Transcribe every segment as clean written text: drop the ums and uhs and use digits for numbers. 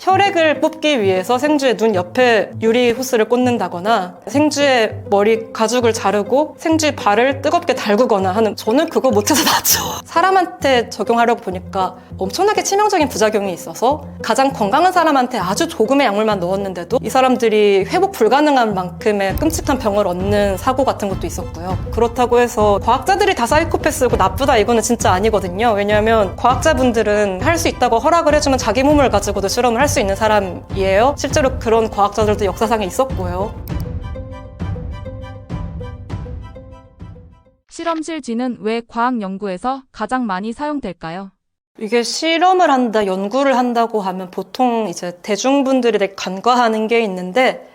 혈액을 뽑기 위해서 생쥐의 눈 옆에 유리 호스를 꽂는다거나 생쥐의 머리 가죽을 자르고 생쥐 발을 뜨겁게 달구거나 하는, 저는 그거 못해서 낫죠. 사람한테 적용하려고 보니까 엄청나게 치명적인 부작용이 있어서 가장 건강한 사람한테 아주 조금의 약물만 넣었는데도 이 사람들이 회복 불가능한 만큼의 끔찍한 병을 얻는 사고 같은 것도 있었고요. 그렇다고 해서 과학자들이 다 사이코패스고 나쁘다 이거는 진짜 아니거든요. 왜냐하면 과학자분들은 할 수 있다고 허락을 해주면 자기 몸을 가지고도 실험을 할 수 있는 사람이에요. 실제로 그런 과학자들도 역사상에 있었고요. 실험실 쥐는 왜 과학 연구에서 가장 많이 사용될까요? 이게 실험을 한다, 연구를 한다고 하면 보통 이제 대중분들이 되게 간과하는 게 있는데,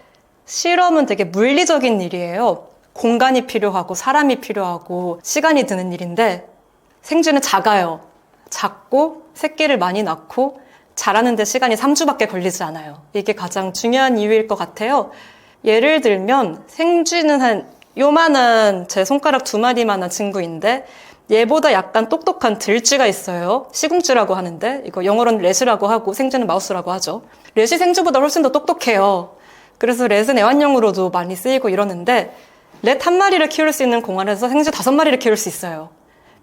실험은 되게 물리적인 일이에요. 공간이 필요하고 사람이 필요하고 시간이 드는 일인데, 생쥐는 작아요. 작고 새끼를 많이 낳고 자라는데 시간이 3주밖에 걸리지 않아요. 이게 가장 중요한 이유일 것 같아요. 예를 들면 생쥐는 한 요만한 제 손가락 2마리만한 친구인데, 얘보다 약간 똑똑한 들쥐가 있어요. 시궁쥐라고 하는데, 이거 영어로는 렛이라고 하고 생쥐는 마우스라고 하죠. 렛이 생쥐보다 훨씬 더 똑똑해요. 그래서 렛은 애완용으로도 많이 쓰이고 이러는데, 렛 1마리를 키울 수 있는 공간에서 생쥐 5마리를 키울 수 있어요.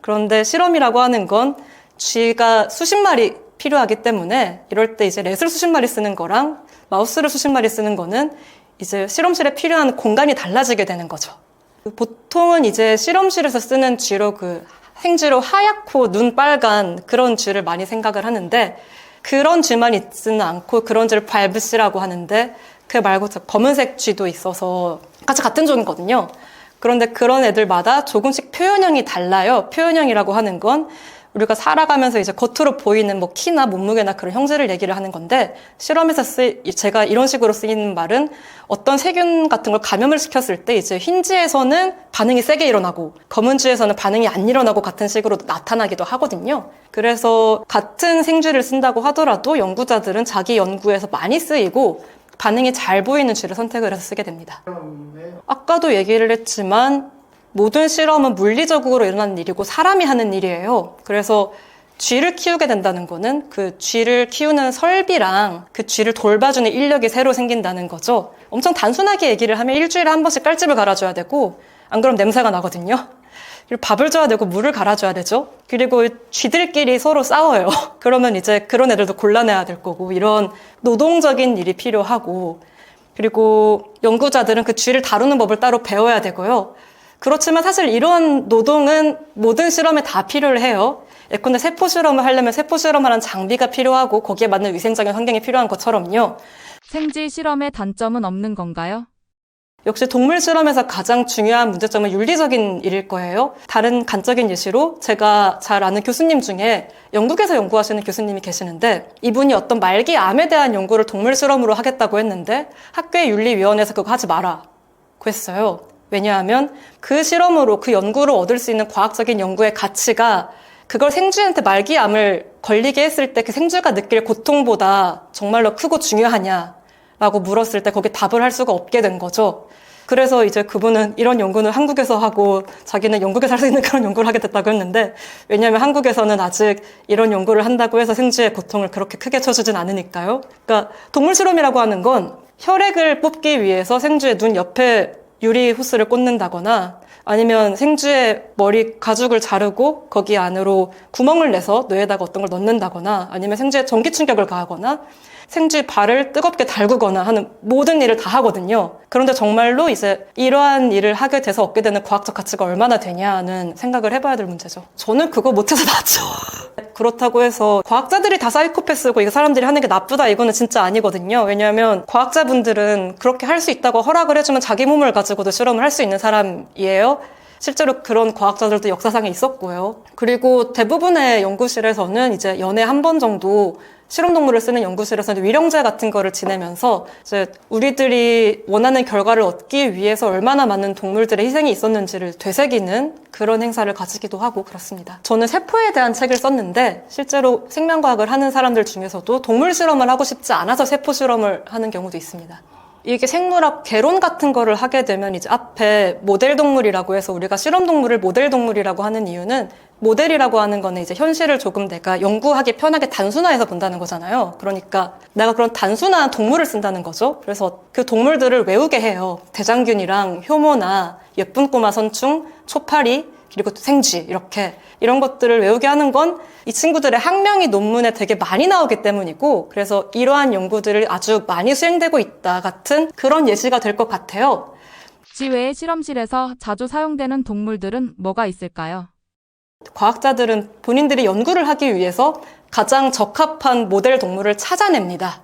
그런데 실험이라고 하는 건 쥐가 수십 마리 필요하기 때문에, 이럴 때 이제 렛을 수십 마리 쓰는 거랑 마우스를 수십 마리 쓰는 거는 이제 실험실에 필요한 공간이 달라지게 되는 거죠. 보통은 이제 실험실에서 쓰는 쥐로 생쥐로 하얗고 눈 빨간 그런 쥐를 많이 생각을 하는데, 그런 쥐만 있지는 않고 그런 쥐를 발브씨라고 하는데, 그 말고 검은색 쥐도 있어서 같은 종이거든요. 그런데 그런 애들마다 조금씩 표현형이 달라요. 표현형이라고 하는 건 우리가 살아가면서 이제 겉으로 보이는 뭐 키나 몸무게나 그런 형질을 얘기를 하는 건데, 실험에서 제가 이런 식으로 쓰이는 말은 어떤 세균 같은 걸 감염을 시켰을 때 이제 흰쥐에서는 반응이 세게 일어나고 검은 쥐에서는 반응이 안 일어나고 같은 식으로 나타나기도 하거든요. 그래서 같은 생쥐를 쓴다고 하더라도 연구자들은 자기 연구에서 많이 쓰이고 반응이 잘 보이는 쥐를 선택을 해서 쓰게 됩니다. 아까도 얘기를 했지만 모든 실험은 물리적으로 일어나는 일이고 사람이 하는 일이에요. 그래서 쥐를 키우게 된다는 거는 그 쥐를 키우는 설비랑 그 쥐를 돌봐주는 인력이 새로 생긴다는 거죠. 엄청 단순하게 얘기를 하면 일주일에 한 번씩 깔집을 갈아줘야 되고, 안 그러면 냄새가 나거든요. 그리고 밥을 줘야 되고 물을 갈아줘야 되죠. 그리고 쥐들끼리 서로 싸워요. 그러면 이제 그런 애들도 골라내야 될 거고, 이런 노동적인 일이 필요하고, 그리고 연구자들은 그 쥐를 다루는 법을 따로 배워야 되고요. 그렇지만 사실 이런 노동은 모든 실험에 다 필요해요. 예컨대 세포 실험을 하려면 세포 실험을 하는 장비가 필요하고 거기에 맞는 위생적인 환경이 필요한 것처럼요. 생쥐 실험의 단점은 없는 건가요? 역시 동물 실험에서 가장 중요한 문제점은 윤리적인 일일 거예요. 다른 간적인 예시로 제가 잘 아는 교수님 중에 영국에서 연구하시는 교수님이 계시는데, 이분이 어떤 말기암에 대한 연구를 동물 실험으로 하겠다고 했는데 학교의 윤리위원회에서 그거 하지 마라고 했어요. 왜냐하면 그 실험으로 그 연구를 얻을 수 있는 과학적인 연구의 가치가 그걸 생쥐한테 말기암을 걸리게 했을 때 그 생쥐가 느낄 고통보다 정말로 크고 중요하냐라고 물었을 때 거기에 답을 할 수가 없게 된 거죠. 그래서 이제 그분은 이런 연구는 한국에서 하고 자기는 영국에서 할 수 있는 그런 연구를 하게 됐다고 했는데, 왜냐하면 한국에서는 아직 이런 연구를 한다고 해서 생쥐의 고통을 그렇게 크게 쳐주진 않으니까요. 그러니까 동물 실험이라고 하는 건 혈액을 뽑기 위해서 생쥐의 눈 옆에 유리 호스를 꽂는다거나 아니면 생쥐의 머리 가죽을 자르고 거기 안으로 구멍을 내서 뇌에다가 어떤 걸 넣는다거나 아니면 생쥐에 전기 충격을 가하거나 생쥐 발을 뜨겁게 달구거나 하는 모든 일을 다 하거든요. 그런데 정말로 이제 이러한 일을 하게 돼서 얻게 되는 과학적 가치가 얼마나 되냐는 생각을 해봐야 될 문제죠. 저는 그거 못해서 낫죠. 그렇다고 해서 과학자들이 다 사이코패스고 이 사람들이 하는 게 나쁘다 이거는 진짜 아니거든요. 왜냐하면 과학자분들은 그렇게 할 수 있다고 허락을 해주면 자기 몸을 가지고도 실험을 할 수 있는 사람이에요. 실제로 그런 과학자들도 역사상에 있었고요. 그리고 대부분의 연구실에서는 이제 연에 한 번 정도 실험동물을 쓰는 연구실에서는 위령제 같은 거를 지내면서 이제 우리들이 원하는 결과를 얻기 위해서 얼마나 많은 동물들의 희생이 있었는지를 되새기는 그런 행사를 가지기도 하고 그렇습니다. 저는 세포에 대한 책을 썼는데 실제로 생명과학을 하는 사람들 중에서도 동물 실험을 하고 싶지 않아서 세포 실험을 하는 경우도 있습니다. 이게 생물학 개론 같은 거를 하게 되면 이제 앞에 모델 동물이라고 해서 우리가 실험 동물을 모델 동물이라고 하는 이유는 모델이라고 하는 거는 이제 현실을 조금 내가 연구하기 편하게 단순화해서 본다는 거잖아요. 그러니까 내가 그런 단순한 동물을 쓴다는 거죠. 그래서 그 동물들을 외우게 해요. 대장균이랑 효모나 예쁜 꼬마 선충, 초파리, 그리고 생쥐 이렇게 이런 것들을 외우게 하는 건 이 친구들의 학명이 논문에 되게 많이 나오기 때문이고 그래서 이러한 연구들을 아주 많이 수행되고 있다 같은 그런 예시가 될 것 같아요. 지외의 실험실에서 자주 사용되는 동물들은 뭐가 있을까요? 과학자들은 본인들이 연구를 하기 위해서 가장 적합한 모델 동물을 찾아냅니다.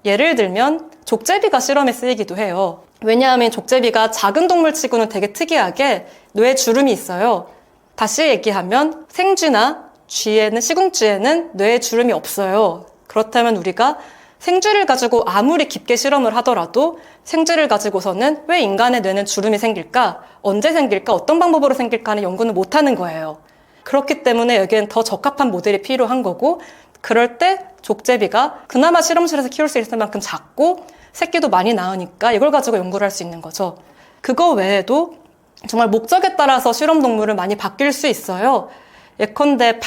예를 들면 족제비가 실험에 쓰이기도 해요. 왜냐하면 족제비가 작은 동물치고는 되게 특이하게 뇌에 주름이 있어요. 다시 얘기하면 생쥐나 쥐에는 시궁쥐에는 뇌에 주름이 없어요. 그렇다면 우리가 생쥐를 가지고 아무리 깊게 실험을 하더라도 생쥐를 가지고서는 왜 인간의 뇌는 주름이 생길까? 언제 생길까? 어떤 방법으로 생길까 하는 연구는 못하는 거예요. 그렇기 때문에 여기엔 더 적합한 모델이 필요한 거고 그럴 때 족제비가 그나마 실험실에서 키울 수 있을 만큼 작고 새끼도 많이 낳으니까 이걸 가지고 연구를 할 수 있는 거죠. 그거 외에도 정말 목적에 따라서 실험 동물은 많이 바뀔 수 있어요. 예컨대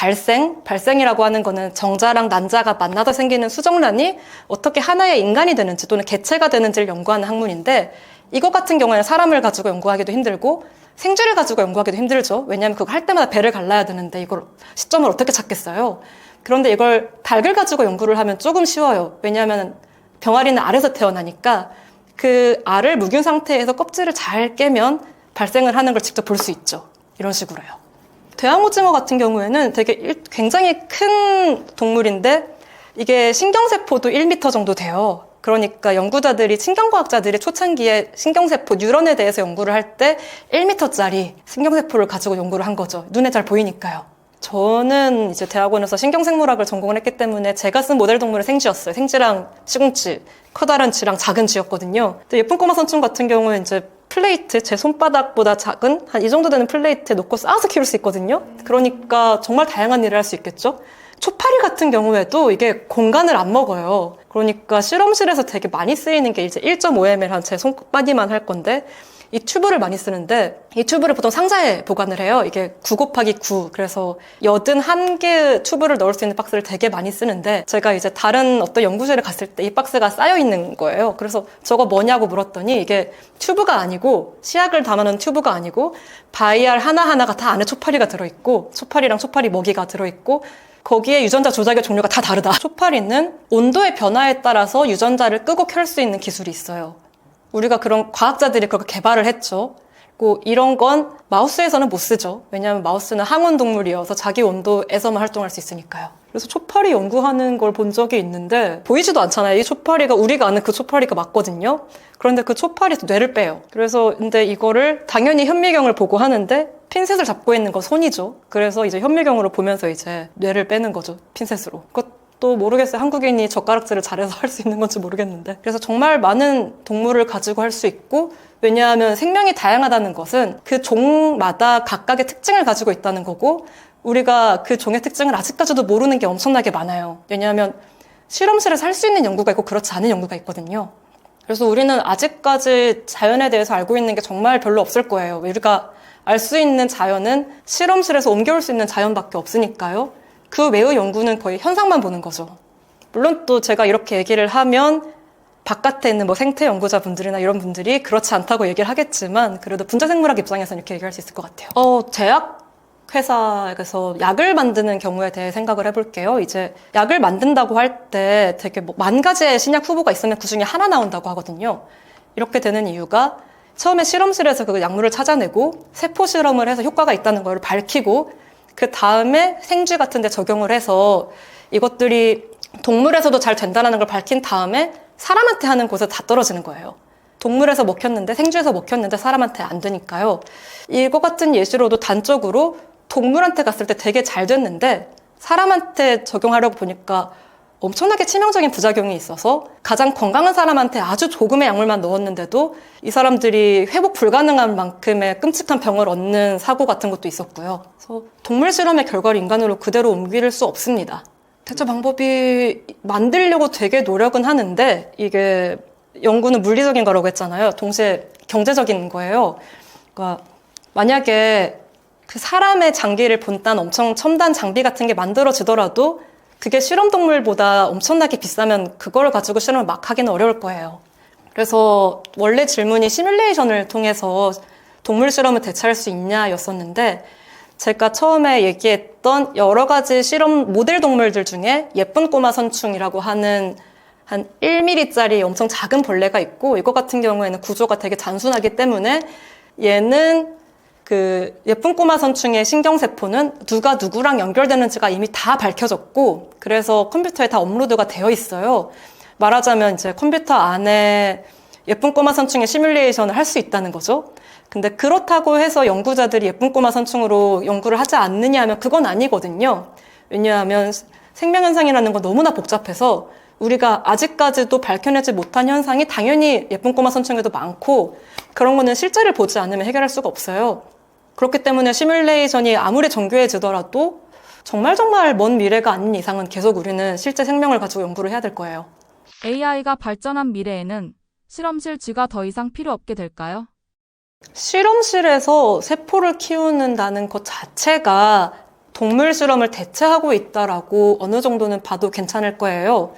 발생이라고 하는 거는 정자랑 난자가 만나서 생기는 수정란이 어떻게 하나의 인간이 되는지 또는 개체가 되는지를 연구하는 학문인데 이거 같은 경우에는 사람을 가지고 연구하기도 힘들고 생쥐를 가지고 연구하기도 힘들죠. 왜냐하면 그거 할 때마다 배를 갈라야 되는데 이걸 시점을 어떻게 찾겠어요. 그런데 이걸 닭을 가지고 연구를 하면 조금 쉬워요. 왜냐하면 병아리는 알에서 태어나니까 그 알을 묵은 상태에서 껍질을 잘 깨면 발생을 하는 걸 직접 볼 수 있죠. 이런 식으로요. 대왕오징어 같은 경우에는 되게 굉장히 큰 동물인데 이게 신경세포도 1m 정도 돼요. 그러니까 연구자들이 신경과학자들이 초창기에 신경세포 뉴런에 대해서 연구를 할 때 1m짜리 신경세포를 가지고 연구를 한 거죠. 눈에 잘 보이니까요. 저는 이제 대학원에서 신경생물학을 전공을 했기 때문에 제가 쓴 모델 동물은 생쥐였어요. 생쥐랑 시궁쥐, 커다란 쥐랑 작은 쥐였거든요. 근데 예쁜 꼬마 선충 같은 경우는 이제 플레이트, 제 손바닥보다 작은 한 이 정도 되는 플레이트에 놓고 쌓아서 키울 수 있거든요. 그러니까 정말 다양한 일을 할 수 있겠죠. 초파리 같은 경우에도 이게 공간을 안 먹어요. 그러니까 실험실에서 되게 많이 쓰이는 게 이제 1.5ml 한 제 손바디만 할 건데 이 튜브를 많이 쓰는데 이 튜브를 보통 상자에 보관을 해요. 이게 9×9 그래서 81개의 튜브를 넣을 수 있는 박스를 되게 많이 쓰는데 제가 이제 다른 어떤 연구실에 갔을 때 이 박스가 쌓여 있는 거예요. 그래서 저거 뭐냐고 물었더니 이게 튜브가 아니고 시약을 담아놓은 튜브가 아니고 바이알 하나하나가 다 안에 초파리가 들어있고 초파리랑 초파리 먹이가 들어있고 거기에 유전자 조작의 종류가 다 다르다. 초파리는 온도의 변화에 따라서 유전자를 끄고 켤 수 있는 기술이 있어요. 우리가 그런 과학자들이 그렇게 개발을 했죠. 그리고 이런 건 마우스에서는 못 쓰죠. 왜냐하면 마우스는 항온 동물이어서 자기 온도에서만 활동할 수 있으니까요. 그래서 초파리 연구하는 걸 본 적이 있는데 보이지도 않잖아요. 이 초파리가 우리가 아는 그 초파리가 맞거든요. 그런데 그 초파리에서 뇌를 빼요. 그래서 근데 이거를 당연히 현미경을 보고 하는데 핀셋을 잡고 있는 건 손이죠. 그래서 이제 현미경으로 보면서 이제 뇌를 빼는 거죠. 핀셋으로. 또 모르겠어요. 한국인이 젓가락질을 잘해서 할 수 있는 건지 모르겠는데. 그래서 정말 많은 동물을 가지고 할 수 있고 왜냐하면 생명이 다양하다는 것은 그 종마다 각각의 특징을 가지고 있다는 거고 우리가 그 종의 특징을 아직까지도 모르는 게 엄청나게 많아요. 왜냐하면 실험실에서 할 수 있는 연구가 있고 그렇지 않은 연구가 있거든요. 그래서 우리는 아직까지 자연에 대해서 알고 있는 게 정말 별로 없을 거예요. 우리가 알 수 있는 자연은 실험실에서 옮겨올 수 있는 자연밖에 없으니까요. 그 외의 연구는 거의 현상만 보는 거죠. 물론 또 제가 이렇게 얘기를 하면 바깥에 있는 뭐 생태 연구자분들이나 이런 분들이 그렇지 않다고 얘기를 하겠지만 그래도 분자생물학 입장에서는 이렇게 얘기할 수 있을 것 같아요. 제약 회사에서 약을 만드는 경우에 대해 생각을 해볼게요. 이제 약을 만든다고 할 때 되게 뭐 10,000가지의 신약 후보가 있으면 그 중에 하나 나온다고 하거든요. 이렇게 되는 이유가 처음에 실험실에서 그 약물을 찾아내고 세포 실험을 해서 효과가 있다는 걸 밝히고 그 다음에 생쥐 같은 데 적용을 해서 이것들이 동물에서도 잘 된다는 걸 밝힌 다음에 사람한테 하는 곳에 다 떨어지는 거예요. 동물에서 먹혔는데 생쥐에서 먹혔는데 사람한테 안 되니까요. 이거 같은 예시로도 단적으로 동물한테 갔을 때 되게 잘 됐는데 사람한테 적용하려고 보니까 엄청나게 치명적인 부작용이 있어서 가장 건강한 사람한테 아주 조금의 약물만 넣었는데도 이 사람들이 회복 불가능한 만큼의 끔찍한 병을 얻는 사고 같은 것도 있었고요. 그래서 동물 실험의 결과를 인간으로 그대로 옮길 수 없습니다. 대처 방법이 만들려고 되게 노력은 하는데 이게 연구는 물리적인 거라고 했잖아요. 동시에 경제적인 거예요. 그러니까 만약에 그 사람의 장기를 본딴 엄청 첨단 장비 같은 게 만들어지더라도 그게 실험동물보다 엄청나게 비싸면 그걸 가지고 실험을 막 하기는 어려울 거예요. 그래서 원래 질문이 시뮬레이션을 통해서 동물 실험을 대체할 수 있냐였었는데 제가 처음에 얘기했던 여러 가지 실험 모델 동물들 중에 예쁜 꼬마 선충이라고 하는 한 1mm짜리 엄청 작은 벌레가 있고 이거 같은 경우에는 구조가 되게 단순하기 때문에 얘는 그 예쁜 꼬마 선충의 신경세포는 누가 누구랑 연결되는지가 이미 다 밝혀졌고 그래서 컴퓨터에 다 업로드가 되어 있어요. 말하자면 이제 컴퓨터 안에 예쁜 꼬마 선충의 시뮬레이션을 할 수 있다는 거죠. 근데 그렇다고 해서 연구자들이 예쁜 꼬마 선충으로 연구를 하지 않느냐 하면 그건 아니거든요. 왜냐하면 생명현상이라는 건 너무나 복잡해서 우리가 아직까지도 밝혀내지 못한 현상이 당연히 예쁜 꼬마 선충에도 많고 그런 거는 실제를 보지 않으면 해결할 수가 없어요. 그렇기 때문에 시뮬레이션이 아무리 정교해지더라도 정말 먼 미래가 아닌 이상은 계속 우리는 실제 생명을 가지고 연구를 해야 될 거예요. AI가 발전한 미래에는 실험실 쥐가 더 이상 필요 없게 될까요? 실험실에서 세포를 키우는다는 것 자체가 동물 실험을 대체하고 있다라고 어느 정도는 봐도 괜찮을 거예요.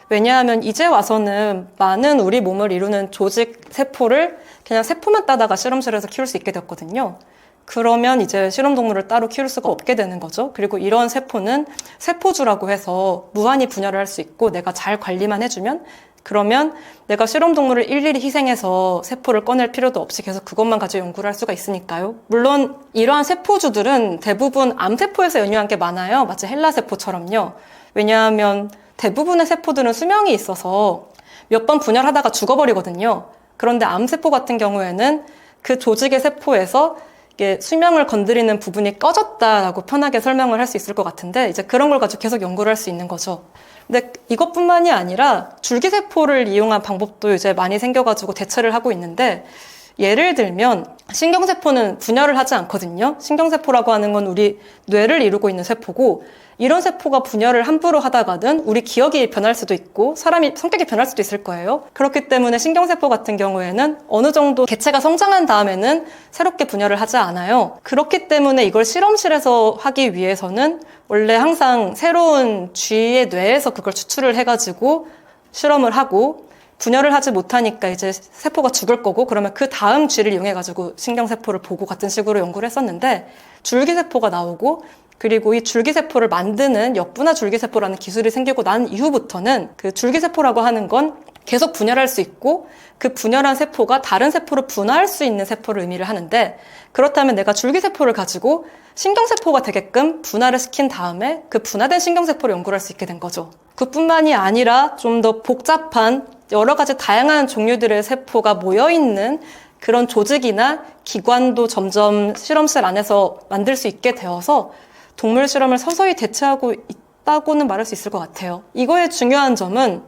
왜냐하면 이제 와서는 많은 우리 몸을 이루는 조직 세포를 그냥 세포만 따다가 실험실에서 키울 수 있게 됐거든요. 그러면 이제 실험동물을 따로 키울 수가 없게 되는 거죠. 그리고 이런 세포는 세포주라고 해서 무한히 분열을 할 수 있고 내가 잘 관리만 해주면 그러면 내가 실험동물을 일일이 희생해서 세포를 꺼낼 필요도 없이 계속 그것만 가지고 연구를 할 수가 있으니까요. 물론 이러한 세포주들은 대부분 암세포에서 연유한 게 많아요. 마치 헬라세포처럼요. 왜냐하면 대부분의 세포들은 수명이 있어서 몇 번 분열하다가 죽어버리거든요. 그런데 암세포 같은 경우에는 그 조직의 세포에서 이게 수명을 건드리는 부분이 꺼졌다라고 편하게 설명을 할 수 있을 것 같은데 이제 그런 걸 가지고 계속 연구를 할 수 있는 거죠. 근데 이것뿐만이 아니라 줄기세포를 이용한 방법도 이제 많이 생겨가지고 대체를 하고 있는데 예를 들면 신경세포는 분열을 하지 않거든요. 신경세포라고 하는 건 우리 뇌를 이루고 있는 세포고 이런 세포가 분열을 함부로 하다가는 우리 기억이 변할 수도 있고 사람이 성격이 변할 수도 있을 거예요. 그렇기 때문에 신경세포 같은 경우에는 어느 정도 개체가 성장한 다음에는 새롭게 분열을 하지 않아요. 그렇기 때문에 이걸 실험실에서 하기 위해서는 원래 항상 새로운 쥐의 뇌에서 그걸 추출을 해가지고 실험을 하고 분열을 하지 못하니까 이제 세포가 죽을 거고 그러면 그 다음 쥐를 이용해가지고 신경세포를 보고 같은 식으로 연구를 했었는데 줄기세포가 나오고 그리고 이 줄기세포를 만드는 역분화 줄기세포라는 기술이 생기고 난 이후부터는 그 줄기세포라고 하는 건 계속 분열할 수 있고 그 분열한 세포가 다른 세포로 분화할 수 있는 세포를 의미를 하는데 그렇다면 내가 줄기세포를 가지고 신경세포가 되게끔 분화를 시킨 다음에 그 분화된 신경세포를 연구를 할 수 있게 된 거죠. 그뿐만이 아니라 좀 더 복잡한 여러 가지 다양한 종류들의 세포가 모여있는 그런 조직이나 기관도 점점 실험실 안에서 만들 수 있게 되어서 동물 실험을 서서히 대체하고 있다고는 말할 수 있을 것 같아요. 이거의 중요한 점은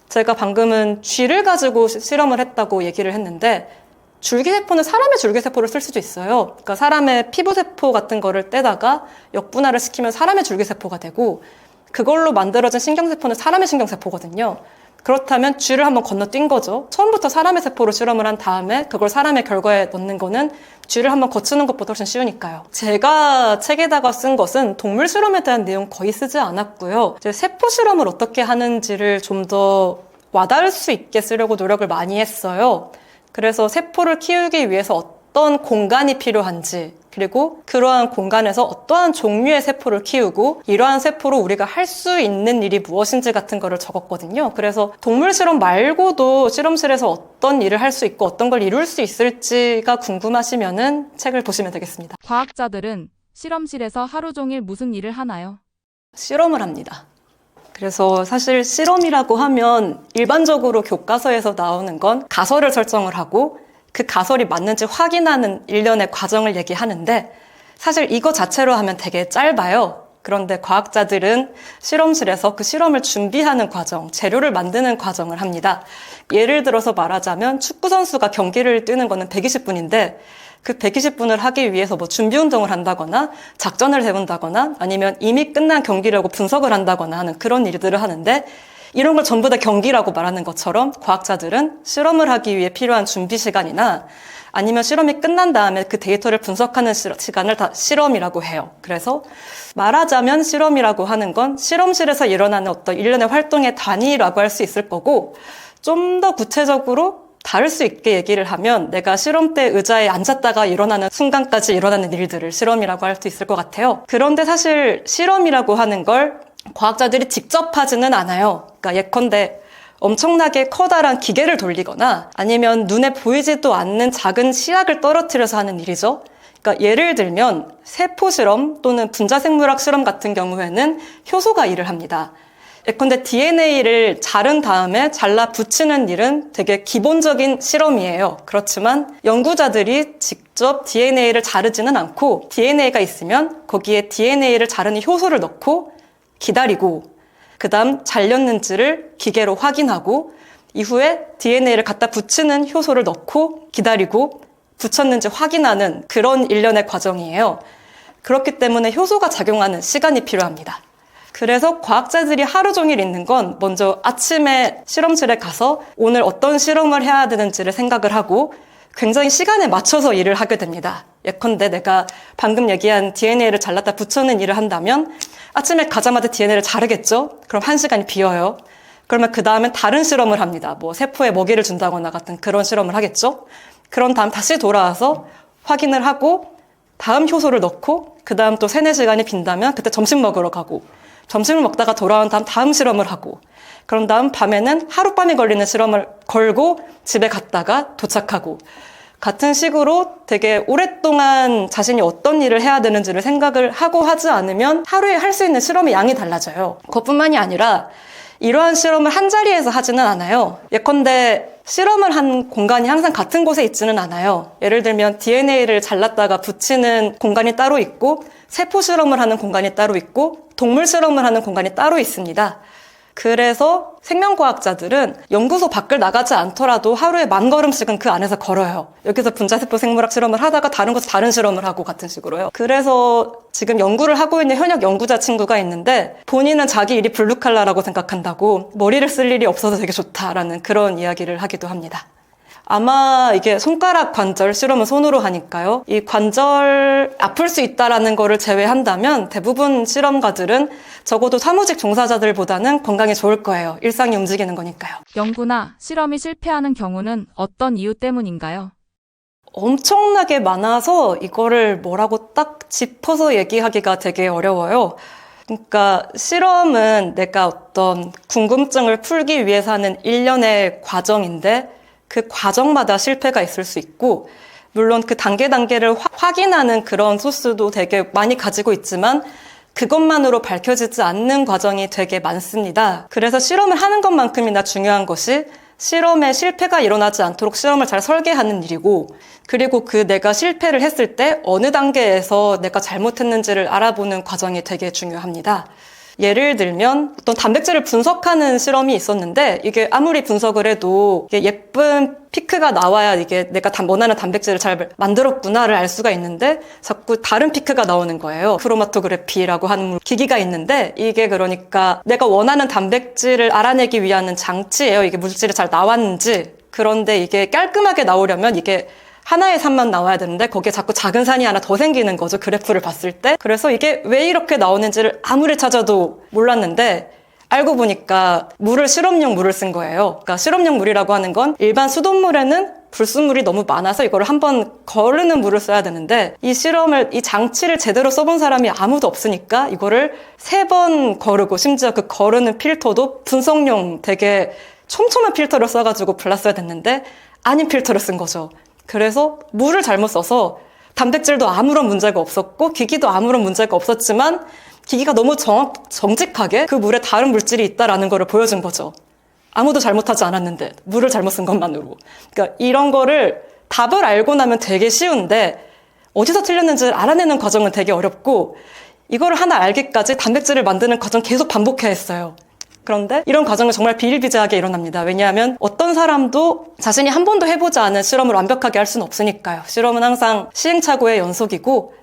제가 방금은 쥐를 가지고 실험을 했다고 얘기를 했는데 줄기세포는 사람의 줄기세포를 쓸 수도 있어요. 그러니까 사람의 피부세포 같은 거를 떼다가 역분화를 시키면 사람의 줄기세포가 되고 그걸로 만들어진 신경세포는 사람의 신경세포거든요. 그렇다면 쥐를 한번 건너뛴 거죠. 처음부터 사람의 세포로 실험을 한 다음에 그걸 사람의 결과에 넣는 거는 쥐를 한번 거치는 것보다 훨씬 쉬우니까요. 제가 책에다가 쓴 것은 동물 실험에 대한 내용 거의 쓰지 않았고요. 이제 세포 실험을 어떻게 하는지를 좀 더 와닿을 수 있게 쓰려고 노력을 많이 했어요. 그래서 세포를 키우기 위해서 어떤 공간이 필요한지 그리고 그러한 공간에서 어떠한 종류의 세포를 키우고 이러한 세포로 우리가 할 수 있는 일이 무엇인지 같은 거를 적었거든요. 그래서 동물 실험 말고도 실험실에서 어떤 일을 할 수 있고 어떤 걸 이룰 수 있을지가 궁금하시면은 책을 보시면 되겠습니다. 과학자들은 실험실에서 하루 종일 무슨 일을 하나요? 실험을 합니다. 그래서 사실 실험이라고 하면 일반적으로 교과서에서 나오는 건 가설을 설정을 하고 그 가설이 맞는지 확인하는 일련의 과정을 얘기하는데 사실 이거 자체로 하면 되게 짧아요. 그런데 과학자들은 실험실에서 그 실험을 준비하는 과정, 재료를 만드는 과정을 합니다. 예를 들어서 말하자면 축구 선수가 경기를 뛰는 거는 120분인데 그 120분을 하기 위해서 뭐 준비 운동을 한다거나 작전을 해본다거나 아니면 이미 끝난 경기라고 분석을 한다거나 하는 그런 일들을 하는데 이런 걸 전부 다 경기라고 말하는 것처럼 과학자들은 실험을 하기 위해 필요한 준비 시간이나 아니면 실험이 끝난 다음에 그 데이터를 분석하는 시간을 다 실험이라고 해요. 그래서 말하자면 실험이라고 하는 건 실험실에서 일어나는 어떤 일련의 활동의 단위라고 할 수 있을 거고, 좀 더 구체적으로 다를 수 있게 얘기를 하면 내가 실험대 의자에 앉았다가 일어나는 순간까지 일어나는 일들을 실험이라고 할 수 있을 것 같아요. 그런데 사실 실험이라고 하는 걸 과학자들이 직접 하지는 않아요. 그러니까 예컨대 엄청나게 커다란 기계를 돌리거나 아니면 눈에 보이지도 않는 작은 시약을 떨어뜨려서 하는 일이죠. 그러니까 예를 들면 세포 실험 또는 분자생물학 실험 같은 경우에는 효소가 일을 합니다. 예컨대 DNA를 자른 다음에 잘라 붙이는 일은 되게 기본적인 실험이에요. 그렇지만 연구자들이 직접 DNA를 자르지는 않고 DNA가 있으면 거기에 DNA를 자르는 효소를 넣고 기다리고 그 다음 잘렸는지를 기계로 확인하고 이후에 DNA를 갖다 붙이는 효소를 넣고 기다리고 붙였는지 확인하는 그런 일련의 과정이에요. 그렇기 때문에 효소가 작용하는 시간이 필요합니다. 그래서 과학자들이 하루 종일 있는 건 먼저 아침에 실험실에 가서 오늘 어떤 실험을 해야 되는지를 생각을 하고 굉장히 시간에 맞춰서 일을 하게 됩니다. 예컨대 내가 방금 얘기한 DNA를 잘랐다 붙여는 일을 한다면 아침에 가자마자 DNA를 자르겠죠? 그럼 1시간이 비어요. 그러면 그 다음엔 다른 실험을 합니다. 뭐 세포에 먹이를 준다거나 같은 그런 실험을 하겠죠? 그런 다음 다시 돌아와서 확인을 하고 다음 효소를 넣고 그 다음 또 3-4시간이 빈다면 그때 점심 먹으러 가고 점심을 먹다가 돌아온 다음 실험을 하고 그런 다음 밤에는 하룻밤이 걸리는 실험을 걸고 집에 갔다가 도착하고 같은 식으로 되게 오랫동안 자신이 어떤 일을 해야 되는지를 생각을 하고 하지 않으면 하루에 할 수 있는 실험의 양이 달라져요. 그것뿐만이 아니라 이러한 실험을 한 자리에서 하지는 않아요. 예컨대 실험을 한 공간이 항상 같은 곳에 있지는 않아요. 예를 들면 DNA를 잘랐다가 붙이는 공간이 따로 있고 세포 실험을 하는 공간이 따로 있고 동물 실험을 하는 공간이 따로 있습니다. 그래서 생명과학자들은 연구소 밖을 나가지 않더라도 하루에 10,000걸음씩은 그 안에서 걸어요. 여기서 분자세포 생물학 실험을 하다가 다른 곳에서 다른 실험을 하고 같은 식으로요. 그래서 지금 연구를 하고 있는 현역 연구자 친구가 있는데 본인은 자기 일이 블루칼라라고 생각한다고 머리를 쓸 일이 없어서 되게 좋다라는 그런 이야기를 하기도 합니다. 아마 이게 손가락 관절 실험은 손으로 하니까요. 이 관절 아플 수 있다라는 거를 제외한다면 대부분 실험가들은 적어도 사무직 종사자들보다는 건강에 좋을 거예요. 일상이 움직이는 거니까요. 연구나 실험이 실패하는 경우는 어떤 이유 때문인가요? 엄청나게 많아서 이거를 뭐라고 딱 짚어서 얘기하기가 되게 어려워요. 그러니까 실험은 내가 어떤 궁금증을 풀기 위해서 하는 일련의 과정인데 그 과정마다 실패가 있을 수 있고 물론 그 단계를 확인하는 그런 소스도 되게 많이 가지고 있지만 그것만으로 밝혀지지 않는 과정이 되게 많습니다. 그래서 실험을 하는 것만큼이나 중요한 것이 실험에 실패가 일어나지 않도록 실험을 잘 설계하는 일이고 그리고 그 내가 실패를 했을 때 어느 단계에서 내가 잘못했는지를 알아보는 과정이 되게 중요합니다. 예를 들면 어떤 단백질을 분석하는 실험이 있었는데 이게 아무리 분석을 해도 이게 예쁜 피크가 나와야 이게 내가 원하는 단백질을 잘 만들었구나를 알 수가 있는데 자꾸 다른 피크가 나오는 거예요. 크로마토그래피라고 하는 기기가 있는데 이게 그러니까 내가 원하는 단백질을 알아내기 위한 장치예요. 이게 물질이 잘 나왔는지. 그런데 이게 깔끔하게 나오려면 이게 하나의 산만 나와야 되는데 거기에 자꾸 작은 산이 하나 더 생기는 거죠. 그래프를 봤을 때. 그래서 이게 왜 이렇게 나오는지를 아무리 찾아도 몰랐는데 알고 보니까 실험용 물을 쓴 거예요. 그러니까 실험용 물이라고 하는 건 일반 수돗물에는 불순물이 너무 많아서 이거를 한번 거르는 물을 써야 되는데 이 장치를 제대로 써본 사람이 아무도 없으니까 이거를 3번 거르고 심지어 그 거르는 필터도 분석용 되게 촘촘한 필터를 써가지고 불렀어야 됐는데 아닌 필터를 쓴 거죠. 그래서 물을 잘못 써서 단백질도 아무런 문제가 없었고 기기도 아무런 문제가 없었지만 기기가 너무 정직하게 그 물에 다른 물질이 있다라는 거를 보여준 거죠. 아무도 잘못하지 않았는데 물을 잘못 쓴 것만으로. 그러니까 이런 거를 답을 알고 나면 되게 쉬운데 어디서 틀렸는지를 알아내는 과정은 되게 어렵고 이거를 하나 알기까지 단백질을 만드는 과정 계속 반복해야 했어요. 그런데 이런 과정은 정말 비일비재하게 일어납니다. 왜냐하면 어떤 사람도 자신이 한 번도 해보지 않은 실험을 완벽하게 할 수는 없으니까요. 실험은 항상 시행착오의 연속이고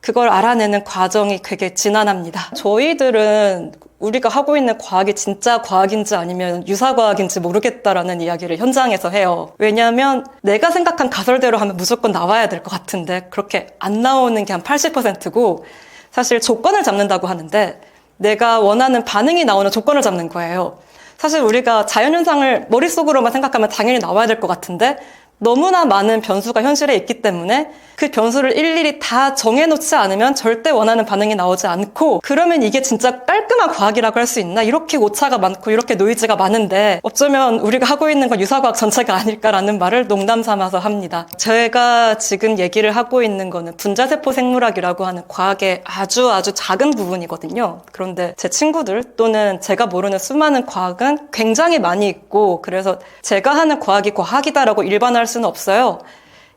그걸 알아내는 과정이 되게 지난합니다. 저희들은 우리가 하고 있는 과학이 진짜 과학인지 아니면 유사과학인지 모르겠다라는 이야기를 현장에서 해요. 왜냐하면 내가 생각한 가설대로 하면 무조건 나와야 될 것 같은데 그렇게 안 나오는 게 한 80%고 사실 조건을 잡는다고 하는데 내가 원하는 반응이 나오는 조건을 잡는 거예요. 사실 우리가 자연현상을 머릿속으로만 생각하면 당연히 나와야 될 것 같은데 너무나 많은 변수가 현실에 있기 때문에 그 변수를 일일이 다 정해놓지 않으면 절대 원하는 반응이 나오지 않고 그러면 이게 진짜 깔끔한 과학이라고 할 수 있나? 이렇게 오차가 많고 이렇게 노이즈가 많은데 어쩌면 우리가 하고 있는 건 유사과학 전체가 아닐까라는 말을 농담 삼아서 합니다. 제가 지금 얘기를 하고 있는 거는 분자세포 생물학이라고 하는 과학의 아주 작은 부분이거든요. 그런데 제 친구들 또는 제가 모르는 수많은 과학은 굉장히 많이 있고 그래서 제가 하는 과학이 과학이다라고 일반화할 수는 없어요.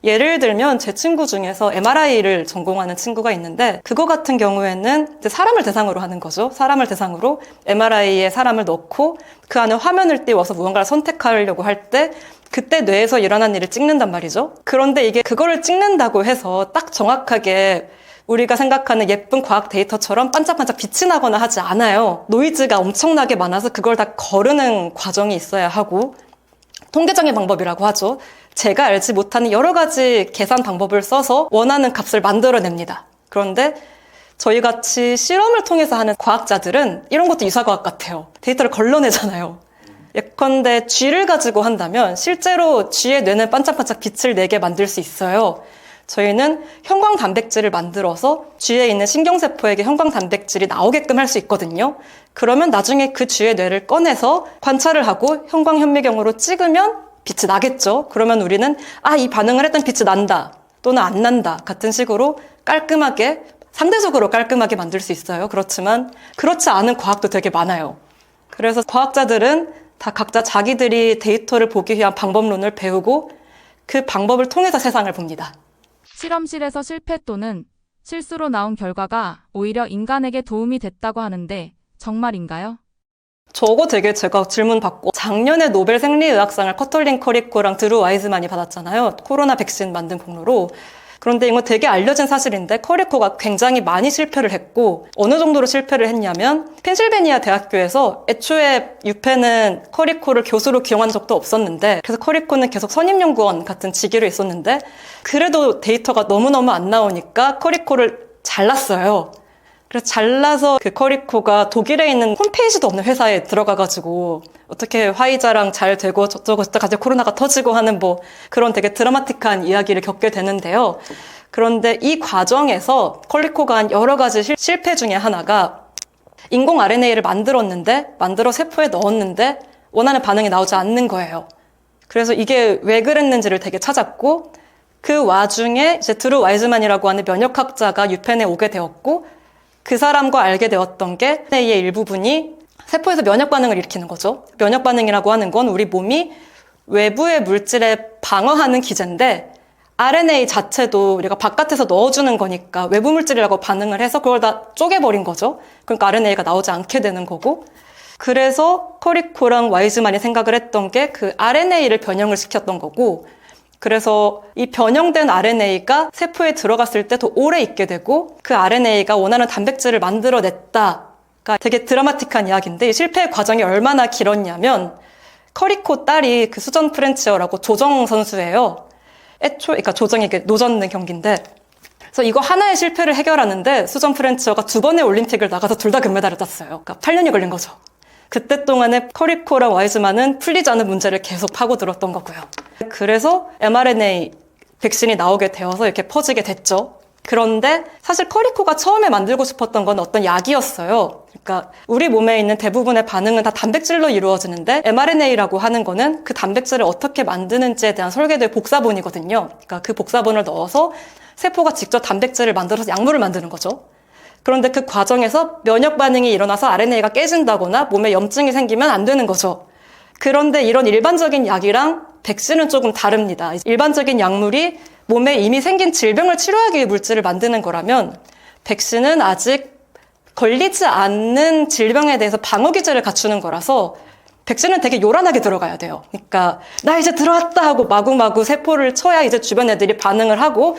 예를 들면 제 친구 중에서 MRI를 전공하는 친구가 있는데 그거 같은 경우에는 이제 사람을 대상으로 하는 거죠. 사람을 대상으로 MRI에 사람을 넣고 그 안에 화면을 띄워서 무언가를 선택하려고 할 때 그때 뇌에서 일어난 일을 찍는단 말이죠. 그런데 이게 그거를 찍는다고 해서 딱 정확하게 우리가 생각하는 예쁜 과학 데이터처럼 반짝반짝 빛이 나거나 하지 않아요. 노이즈가 엄청나게 많아서 그걸 다 거르는 과정이 있어야 하고 통계적인 방법이라고 하죠. 제가 알지 못하는 여러 가지 계산 방법을 써서 원하는 값을 만들어냅니다. 그런데 저희같이 실험을 통해서 하는 과학자들은 이런 것도 유사과학 같아요. 데이터를 걸러내잖아요. 예컨대 쥐를 가지고 한다면 실제로 쥐의 뇌는 반짝반짝 빛을 내게 만들 수 있어요. 저희는 형광단백질을 만들어서 쥐에 있는 신경세포에게 형광단백질이 나오게끔 할 수 있거든요. 그러면 나중에 그 쥐의 뇌를 꺼내서 관찰을 하고 형광현미경으로 찍으면 빛이 나겠죠. 그러면 우리는 이 반응을 했던 빛이 난다 또는 안 난다 같은 식으로 깔끔하게 상대적으로 깔끔하게 만들 수 있어요. 그렇지만 그렇지 않은 과학도 되게 많아요. 그래서 과학자들은 다 각자 자기들이 데이터를 보기 위한 방법론을 배우고 그 방법을 통해서 세상을 봅니다. 실험실에서 실패 또는 실수로 나온 결과가 오히려 인간에게 도움이 됐다고 하는데 정말인가요? 저거 되게 제가 질문 받고 작년에 노벨 생리의학상을 커털린 커리코랑 드루 와이즈만이 받았잖아요. 코로나 백신 만든 공로로. 그런데 이거 되게 알려진 사실인데 커리코가 굉장히 많이 실패를 했고 어느 정도로 실패를 했냐면 펜실베니아 대학교에서 애초에 유펜은 커리코를 교수로 기용한 적도 없었는데 그래서 커리코는 계속 선임연구원 같은 직위로 있었는데 그래도 데이터가 너무너무 안 나오니까 커리코를 잘랐어요. 그래서 잘라서 그 커리코가 독일에 있는 홈페이지도 없는 회사에 들어가가지고 어떻게 화이자랑 잘 되고 저쩌고 갑자기 코로나가 터지고 하는 뭐 그런 되게 드라마틱한 이야기를 겪게 되는데요. 그런데 이 과정에서 커리코가 한 여러 가지 실패 중에 하나가 인공 RNA를 만들어 세포에 넣었는데 원하는 반응이 나오지 않는 거예요. 그래서 이게 왜 그랬는지를 되게 찾았고 그 와중에 이제 드루 와이즈만이라고 하는 면역학자가 유펜에 오게 되었고 그 사람과 알게 되었던 게 RNA의 일부분이 세포에서 면역 반응을 일으키는 거죠. 면역 반응이라고 하는 건 우리 몸이 외부의 물질에 방어하는 기제인데 RNA 자체도 우리가 바깥에서 넣어주는 거니까 외부 물질이라고 반응을 해서 그걸 다 쪼개버린 거죠. 그러니까 RNA가 나오지 않게 되는 거고 그래서 커리코랑 와이즈만이 생각을 했던 게 그 RNA를 변형을 시켰던 거고 그래서 이 변형된 RNA가 세포에 들어갔을 때 더 오래 있게 되고 그 RNA가 원하는 단백질을 만들어냈다가 되게 드라마틱한 이야기인데 이 실패의 과정이 얼마나 길었냐면 커리코 딸이 그 수전 프렌치어라고 조정 선수예요. 그러니까 조정이 이게 노젓는 경기인데 그래서 이거 하나의 실패를 해결하는데 수전 프렌치어가 2번의 올림픽을 나가서 둘 다 금메달을 땄어요. 그러니까 8년이 걸린 거죠. 그때 동안에 커리코랑 와이즈만은 풀리지 않은 문제를 계속 파고들었던 거고요. 그래서 mRNA 백신이 나오게 되어서 이렇게 퍼지게 됐죠. 그런데 사실 커리코가 처음에 만들고 싶었던 건 어떤 약이었어요. 그러니까 우리 몸에 있는 대부분의 반응은 다 단백질로 이루어지는데 mRNA라고 하는 거는 그 단백질을 어떻게 만드는지에 대한 설계도의 복사본이거든요. 그러니까 그 복사본을 넣어서 세포가 직접 단백질을 만들어서 약물을 만드는 거죠. 그런데 그 과정에서 면역 반응이 일어나서 RNA가 깨진다거나 몸에 염증이 생기면 안 되는 거죠. 그런데 이런 일반적인 약이랑 백신은 조금 다릅니다. 일반적인 약물이 몸에 이미 생긴 질병을 치료하기 위해 물질을 만드는 거라면 백신은 아직 걸리지 않는 질병에 대해서 방어 기제를 갖추는 거라서 백신은 되게 요란하게 들어가야 돼요. 그러니까 나 이제 들어왔다 하고 마구마구 세포를 쳐야 이제 주변 애들이 반응을 하고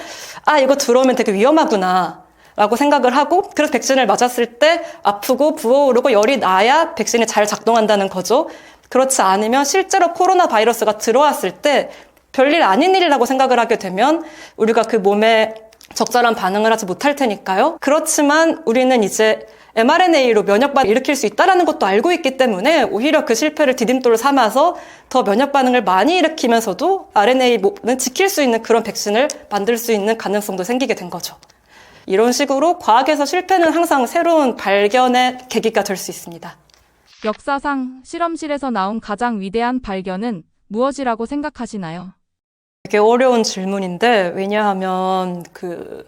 이거 들어오면 되게 위험하구나 라고 생각을 하고, 그래서 백신을 맞았을 때 아프고 부어오르고 열이 나야 백신이 잘 작동한다는 거죠. 그렇지 않으면 실제로 코로나 바이러스가 들어왔을 때 별일 아닌 일이라고 생각을 하게 되면 우리가 그 몸에 적절한 반응을 하지 못할 테니까요. 그렇지만 우리는 이제 mRNA로 면역 반응을 일으킬 수 있다는 것도 알고 있기 때문에 오히려 그 실패를 디딤돌 삼아서 더 면역 반응을 많이 일으키면서도 RNA는 지킬 수 있는 그런 백신을 만들 수 있는 가능성도 생기게 된 거죠. 이런 식으로 과학에서 실패는 항상 새로운 발견의 계기가 될 수 있습니다. 역사상 실험실에서 나온 가장 위대한 발견은 무엇이라고 생각하시나요? 되게 어려운 질문인데, 왜냐하면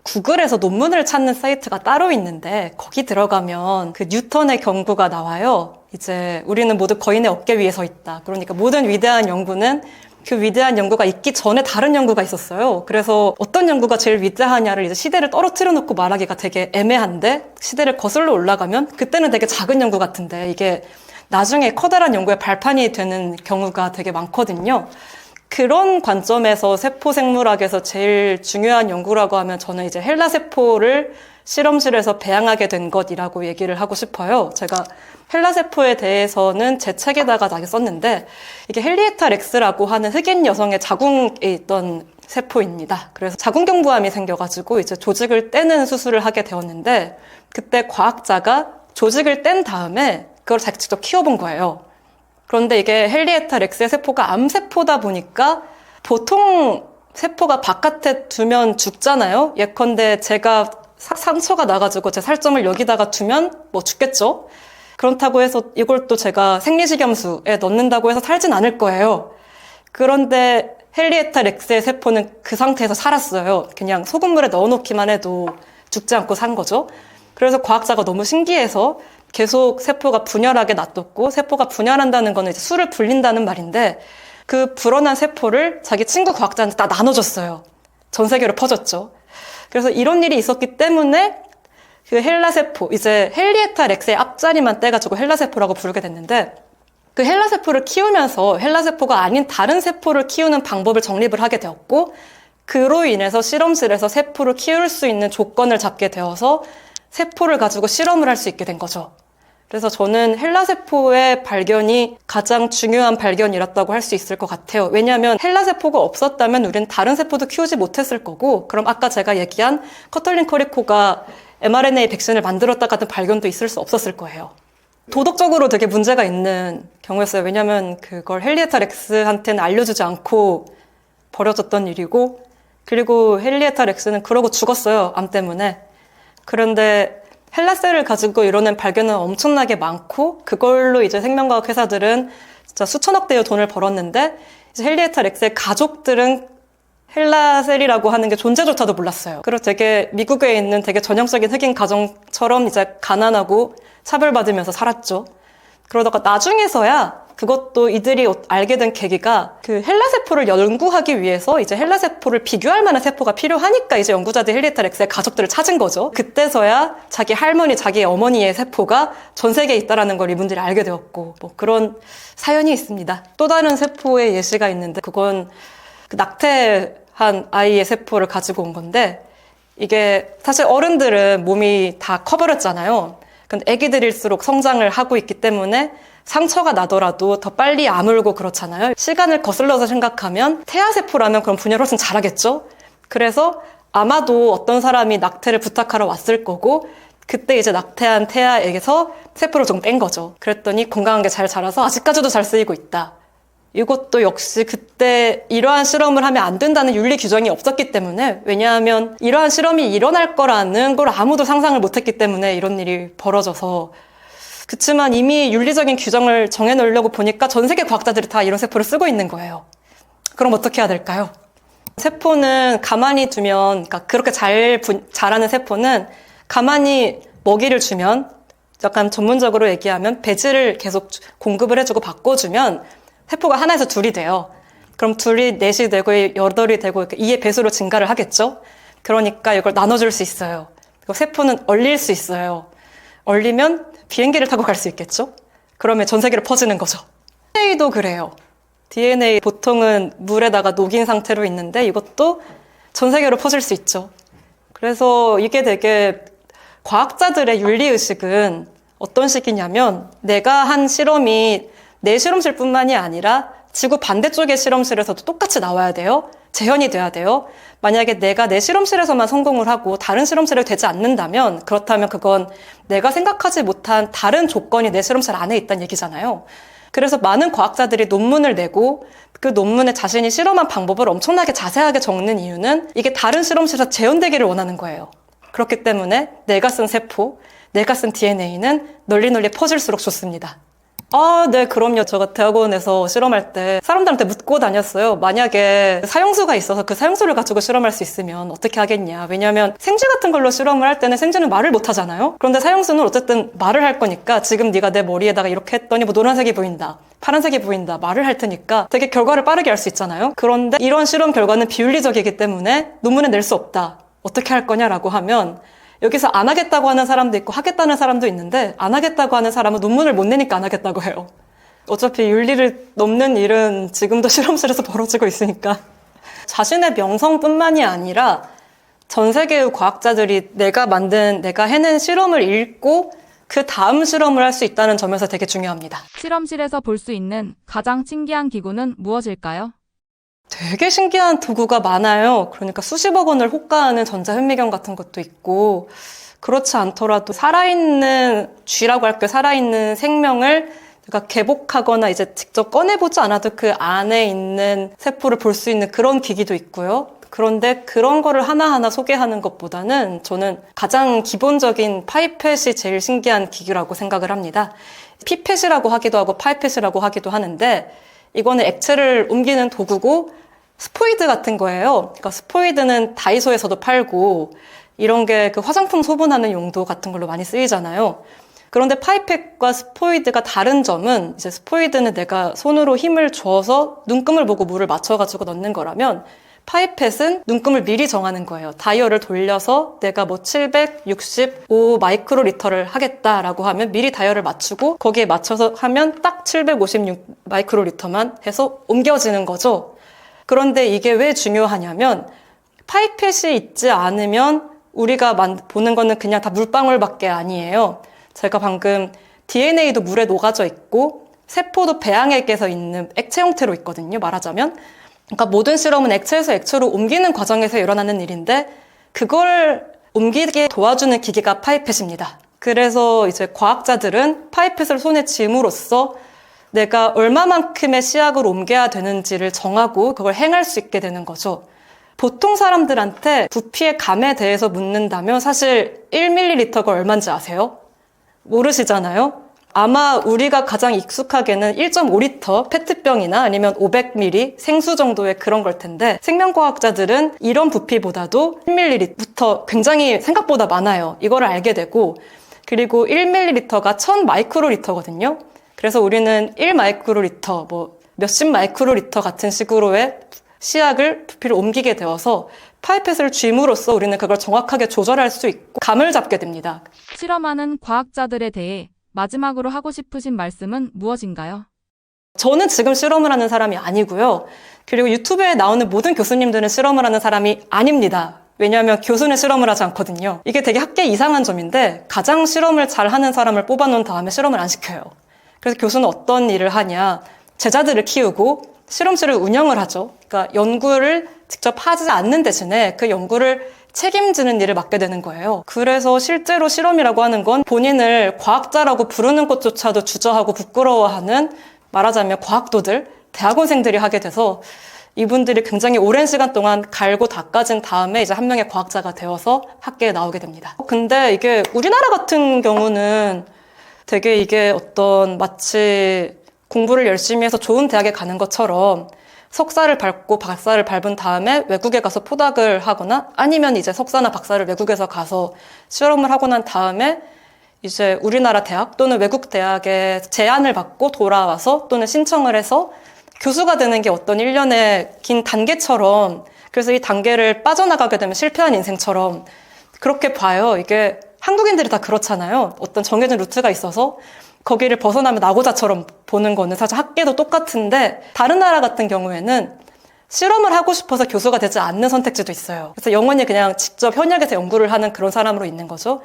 구글에서 논문을 찾는 사이트가 따로 있는데 거기 들어가면 그 뉴턴의 경구가 나와요. 이제 우리는 모두 거인의 어깨 위에 서 있다. 그러니까 모든 위대한 연구는 그 위대한 연구가 있기 전에 다른 연구가 있었어요. 그래서 어떤 연구가 제일 위대하냐를 이제 시대를 떨어뜨려 놓고 말하기가 되게 애매한데, 시대를 거슬러 올라가면 그때는 되게 작은 연구 같은데 이게 나중에 커다란 연구의 발판이 되는 경우가 되게 많거든요. 그런 관점에서 세포생물학에서 제일 중요한 연구라고 하면 저는 이제 헬라세포를 실험실에서 배양하게 된 것이라고 얘기를 하고 싶어요. 제가 헬라세포에 대해서는 제 책에다가 나게 썼는데, 이게 헨리에타 렉스라고 하는 흑인 여성의 자궁에 있던 세포입니다. 그래서 자궁경부암이 생겨가지고 이제 조직을 떼는 수술을 하게 되었는데, 그때 과학자가 조직을 뗀 다음에 그걸 자기 직접 키워본 거예요. 그런데 이게 헨리에타 렉스의 세포가 암세포다 보니까 보통 세포가 바깥에 두면 죽잖아요. 예컨대 제가 상처가 나가지고 제 살점을 여기다가 두면 뭐 죽겠죠. 그렇다고 해서 이걸 또 제가 생리식염수에 넣는다고 해서 살진 않을 거예요. 그런데 헨리에타 렉스의 세포는 그 상태에서 살았어요. 그냥 소금물에 넣어놓기만 해도 죽지 않고 산 거죠. 그래서 과학자가 너무 신기해서 계속 세포가 분열하게 놔뒀고, 세포가 분열한다는 거는 이제 수를 불린다는 말인데, 그 불어난 세포를 자기 친구 과학자한테 다 나눠줬어요. 전 세계로 퍼졌죠. 그래서 이런 일이 있었기 때문에 그 헬라세포, 이제 헨리에타 렉스의 앞자리만 떼가지고 헬라세포라고 부르게 됐는데, 그 헬라세포를 키우면서 헬라세포가 아닌 다른 세포를 키우는 방법을 정립을 하게 되었고, 그로 인해서 실험실에서 세포를 키울 수 있는 조건을 잡게 되어서 세포를 가지고 실험을 할 수 있게 된 거죠. 그래서 저는 헬라세포의 발견이 가장 중요한 발견이었다고 할 수 있을 것 같아요. 왜냐하면 헬라세포가 없었다면 우리는 다른 세포도 키우지 못했을 거고, 그럼 아까 제가 얘기한 커털린 커리코가 mRNA 백신을 만들었다 같은 발견도 있을 수 없었을 거예요. 도덕적으로 되게 문제가 있는 경우였어요. 왜냐하면 그걸 헨리에타 렉스한테는 알려주지 않고 버려졌던 일이고, 그리고 헨리에타 렉스는 그러고 죽었어요. 암 때문에. 그런데 헬라셀을 가지고 이뤄낸 발견은 엄청나게 많고, 그걸로 이제 생명과학 회사들은 진짜 수천억 대의 돈을 벌었는데, 이제 헨리에타 렉스의 가족들은 헬라셀이라고 하는 게 존재조차도 몰랐어요. 그리고 되게 미국에 있는 되게 전형적인 흑인 가정처럼 이제 가난하고 차별받으면서 살았죠. 그러다가 나중에서야 그것도 이들이 알게 된 계기가, 그 헬라세포를 연구하기 위해서 이제 헬라세포를 비교할 만한 세포가 필요하니까 이제 연구자들이 헨리에타 렉스의 가족들을 찾은 거죠. 그때서야 자기 할머니, 자기 어머니의 세포가 전 세계에 있다는 걸 이분들이 알게 되었고, 뭐 그런 사연이 있습니다. 또 다른 세포의 예시가 있는데, 그건 그 낙태한 아이의 세포를 가지고 온 건데, 이게 사실 어른들은 몸이 다 커버렸잖아요. 근데 아기들일수록 성장을 하고 있기 때문에 상처가 나더라도 더 빨리 아물고 그렇잖아요. 시간을 거슬러서 생각하면 태아세포라면 그럼 분열 훨씬 잘하겠죠? 그래서 아마도 어떤 사람이 낙태를 부탁하러 왔을 거고, 그때 이제 낙태한 태아에게서 세포를 좀 뺀 거죠. 그랬더니 건강한 게 잘 자라서 아직까지도 잘 쓰이고 있다. 이것도 역시 그때 이러한 실험을 하면 안 된다는 윤리 규정이 없었기 때문에, 왜냐하면 이러한 실험이 일어날 거라는 걸 아무도 상상을 못했기 때문에 이런 일이 벌어져서, 그치만 이미 윤리적인 규정을 정해놓으려고 보니까 전 세계 과학자들이 다 이런 세포를 쓰고 있는 거예요. 그럼 어떻게 해야 될까요? 세포는 가만히 두면, 그러니까 그렇게 자라는 세포는 가만히 먹이를 주면, 약간 전문적으로 얘기하면 배지를 계속 공급을 해주고 바꿔주면 세포가 하나에서 둘이 돼요. 그럼 둘이 넷이 되고 여덟이 되고 이렇게 2의 배수로 증가를 하겠죠? 그러니까 이걸 나눠줄 수 있어요. 그리고 세포는 얼릴 수 있어요. 얼리면 비행기를 타고 갈 수 있겠죠? 그러면 전 세계로 퍼지는 거죠. DNA도 그래요. DNA 보통은 물에다가 녹인 상태로 있는데 이것도 전 세계로 퍼질 수 있죠. 그래서 이게 되게 과학자들의 윤리의식은 어떤 식이냐면 내가 한 실험이 내 실험실뿐만이 아니라 지구 반대쪽의 실험실에서도 똑같이 나와야 돼요. 재현이 돼야 돼요. 만약에 내가 내 실험실에서만 성공을 하고 다른 실험실에 되지 않는다면 그렇다면 그건 내가 생각하지 못한 다른 조건이 내 실험실 안에 있다는 얘기잖아요. 그래서 많은 과학자들이 논문을 내고 그 논문에 자신이 실험한 방법을 엄청나게 자세하게 적는 이유는 이게 다른 실험실에서 재현되기를 원하는 거예요. 그렇기 때문에 내가 쓴 세포, 내가 쓴 DNA는 널리 퍼질수록 좋습니다. 네, 그럼요. 제가 대학원에서 실험할 때 사람들한테 묻고 다녔어요. 만약에 사형수가 있어서 그 사형수를 가지고 실험할 수 있으면 어떻게 하겠냐. 왜냐하면 생쥐 같은 걸로 실험을 할 때는 생쥐는 말을 못 하잖아요. 그런데 사형수는 어쨌든 말을 할 거니까 지금 네가 내 머리에다가 이렇게 했더니 뭐 노란색이 보인다, 파란색이 보인다, 말을 할 테니까 되게 결과를 빠르게 할 수 있잖아요. 그런데 이런 실험 결과는 비윤리적이기 때문에 논문에 낼 수 없다. 어떻게 할 거냐라고 하면 여기서 안 하겠다고 하는 사람도 있고 하겠다는 사람도 있는데 안 하겠다고 하는 사람은 논문을 못 내니까 안 하겠다고 해요. 어차피 윤리를 넘는 일은 지금도 실험실에서 벌어지고 있으니까. 자신의 명성뿐만이 아니라 전 세계의 과학자들이 내가 해낸 실험을 읽고 그 다음 실험을 할 수 있다는 점에서 되게 중요합니다. 실험실에서 볼 수 있는 가장 신기한 기구는 무엇일까요? 되게 신기한 도구가 많아요. 그러니까 수십억 원을 호가하는 전자현미경 같은 것도 있고, 그렇지 않더라도 살아있는 쥐라고 할게요. 살아있는 생명을 내가 개복하거나 이제 직접 꺼내보지 않아도 그 안에 있는 세포를 볼 수 있는 그런 기기도 있고요. 그런데 그런 거를 하나하나 소개하는 것보다는 저는 가장 기본적인 파이펫이 제일 신기한 기기라고 생각을 합니다. 피펫이라고 하기도 하고 파이펫이라고 하기도 하는데 이거는 액체를 옮기는 도구고 스포이드 같은 거예요. 그러니까 스포이드는 다이소에서도 팔고 이런 게 그 화장품 소분하는 용도 같은 걸로 많이 쓰이잖아요. 그런데 파이펫과 스포이드가 다른 점은 이제 스포이드는 내가 손으로 힘을 줘서 눈금을 보고 물을 맞춰가지고 넣는 거라면 파이펫은 눈금을 미리 정하는 거예요. 다이얼을 돌려서 내가 뭐 765 마이크로리터를 하겠다라고 하면 미리 다이얼을 맞추고 거기에 맞춰서 하면 딱 756 마이크로리터만 해서 옮겨지는 거죠. 그런데 이게 왜 중요하냐면 파이펫이 있지 않으면 우리가 보는 거는 그냥 다 물방울밖에 아니에요. 제가 방금 DNA도 물에 녹아져 있고 세포도 배양액에서 있는 액체 형태로 있거든요. 말하자면. 그러니까 모든 실험은 액체에서 액체로 옮기는 과정에서 일어나는 일인데 그걸 옮기게 도와주는 기기가 파이펫입니다. 그래서 이제 과학자들은 파이펫을 손에 쥘으로써 내가 얼마만큼의 시약을 옮겨야 되는지를 정하고 그걸 행할 수 있게 되는 거죠. 보통 사람들한테 부피의 감에 대해서 묻는다면 사실 1ml가 얼마인지 아세요? 모르시잖아요? 아마 우리가 가장 익숙하게는 1.5리터 페트병이나 아니면 500ml 생수 정도의 그런 걸 텐데 생명과학자들은 이런 부피보다도 1ml부터 굉장히 생각보다 많아요. 이거를 알게 되고 그리고 1ml가 1000마이크로리터거든요. 그래서 우리는 1마이크로리터, 뭐 몇십 마이크로리터 같은 식으로의 시약을 부피를 옮기게 되어서 파이펫을 쥘으로써 우리는 그걸 정확하게 조절할 수 있고 감을 잡게 됩니다. 실험하는 과학자들에 대해 마지막으로 하고 싶으신 말씀은 무엇인가요? 저는 지금 실험을 하는 사람이 아니고요. 그리고 유튜브에 나오는 모든 교수님들은 실험을 하는 사람이 아닙니다. 왜냐하면 교수는 실험을 하지 않거든요. 이게 되게 학계 이상한 점인데 가장 실험을 잘하는 사람을 뽑아놓은 다음에 실험을 안 시켜요. 그래서 교수는 어떤 일을 하냐. 제자들을 키우고 실험실을 운영을 하죠. 그러니까 연구를 직접 하지 않는 대신에 그 연구를 책임지는 일을 맡게 되는 거예요. 그래서 실제로 실험이라고 하는 건 본인을 과학자라고 부르는 것조차도 주저하고 부끄러워하는 말하자면 과학도들, 대학원생들이 하게 돼서 이분들이 굉장히 오랜 시간 동안 갈고 닦아진 다음에 이제 한 명의 과학자가 되어서 학계에 나오게 됩니다. 근데 이게 우리나라 같은 경우는 되게 이게 어떤 마치 공부를 열심히 해서 좋은 대학에 가는 것처럼 석사를 밟고 박사를 밟은 다음에 외국에 가서 포닥을 하거나 아니면 이제 석사나 박사를 외국에서 가서 실험을 하고 난 다음에 이제 우리나라 대학 또는 외국 대학에 제안을 받고 돌아와서 또는 신청을 해서 교수가 되는 게 어떤 일련의 긴 단계처럼 그래서 이 단계를 빠져나가게 되면 실패한 인생처럼 그렇게 봐요. 이게 한국인들이 다 그렇잖아요. 어떤 정해진 루트가 있어서 거기를 벗어나면 나고자처럼 보는 거는 사실 학계도 똑같은데 다른 나라 같은 경우에는 실험을 하고 싶어서 교수가 되지 않는 선택지도 있어요. 그래서 영원히 그냥 직접 현역에서 연구를 하는 그런 사람으로 있는 거죠.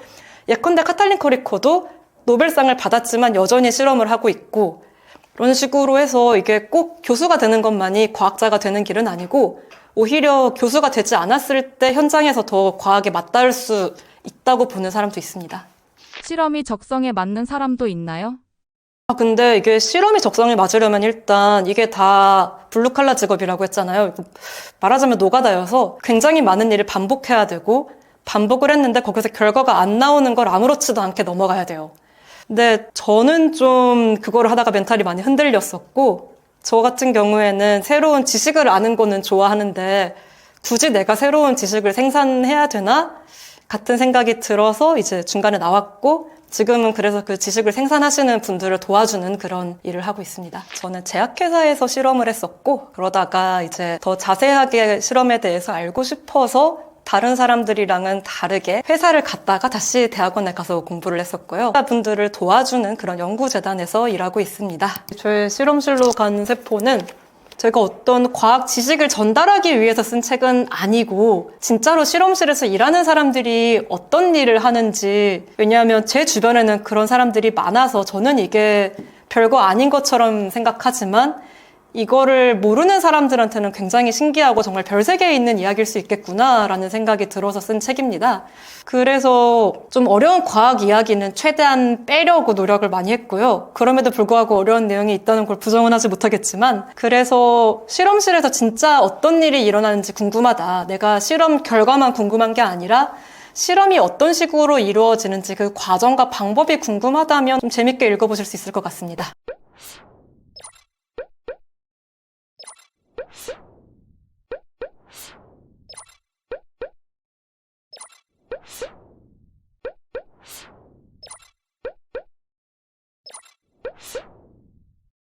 예컨대 카탈린 커리코도 노벨상을 받았지만 여전히 실험을 하고 있고, 이런 식으로 해서 이게 꼭 교수가 되는 것만이 과학자가 되는 길은 아니고, 오히려 교수가 되지 않았을 때 현장에서 더 과학에 맞닿을 수 있다고 보는 사람도 있습니다. 실험이 적성에 맞는 사람도 있나요? 근데 이게 실험이 적성에 맞으려면 일단 이게 다 블루칼라 직업이라고 했잖아요. 말하자면 노가다여서 굉장히 많은 일을 반복해야 되고, 반복을 했는데 거기서 결과가 안 나오는 걸 아무렇지도 않게 넘어가야 돼요. 근데 저는 좀 그거를 하다가 멘탈이 많이 흔들렸었고, 저 같은 경우에는 새로운 지식을 아는 거는 좋아하는데 굳이 내가 새로운 지식을 생산해야 되나? 같은 생각이 들어서 이제 중간에 나왔고, 지금은 그래서 그 지식을 생산하시는 분들을 도와주는 그런 일을 하고 있습니다. 저는 제약회사에서 실험을 했었고, 그러다가 이제 더 자세하게 실험에 대해서 알고 싶어서 다른 사람들이랑은 다르게 회사를 갔다가 다시 대학원에 가서 공부를 했었고요. 분들을 도와주는 그런 연구재단에서 일하고 있습니다. 저의 실험실로 간 세포는 제가 어떤 과학 지식을 전달하기 위해서 쓴 책은 아니고, 진짜로 실험실에서 일하는 사람들이 어떤 일을 하는지, 왜냐하면 제 주변에는 그런 사람들이 많아서 저는 이게 별거 아닌 것처럼 생각하지만 이거를 모르는 사람들한테는 굉장히 신기하고 정말 별세계에 있는 이야기일 수 있겠구나라는 생각이 들어서 쓴 책입니다. 그래서 좀 어려운 과학 이야기는 최대한 빼려고 노력을 많이 했고요. 그럼에도 불구하고 어려운 내용이 있다는 걸 부정은 하지 못하겠지만, 그래서 실험실에서 진짜 어떤 일이 일어나는지 궁금하다. 내가 실험 결과만 궁금한 게 아니라 실험이 어떤 식으로 이루어지는지 그 과정과 방법이 궁금하다면 좀 재밌게 읽어보실 수 있을 것 같습니다.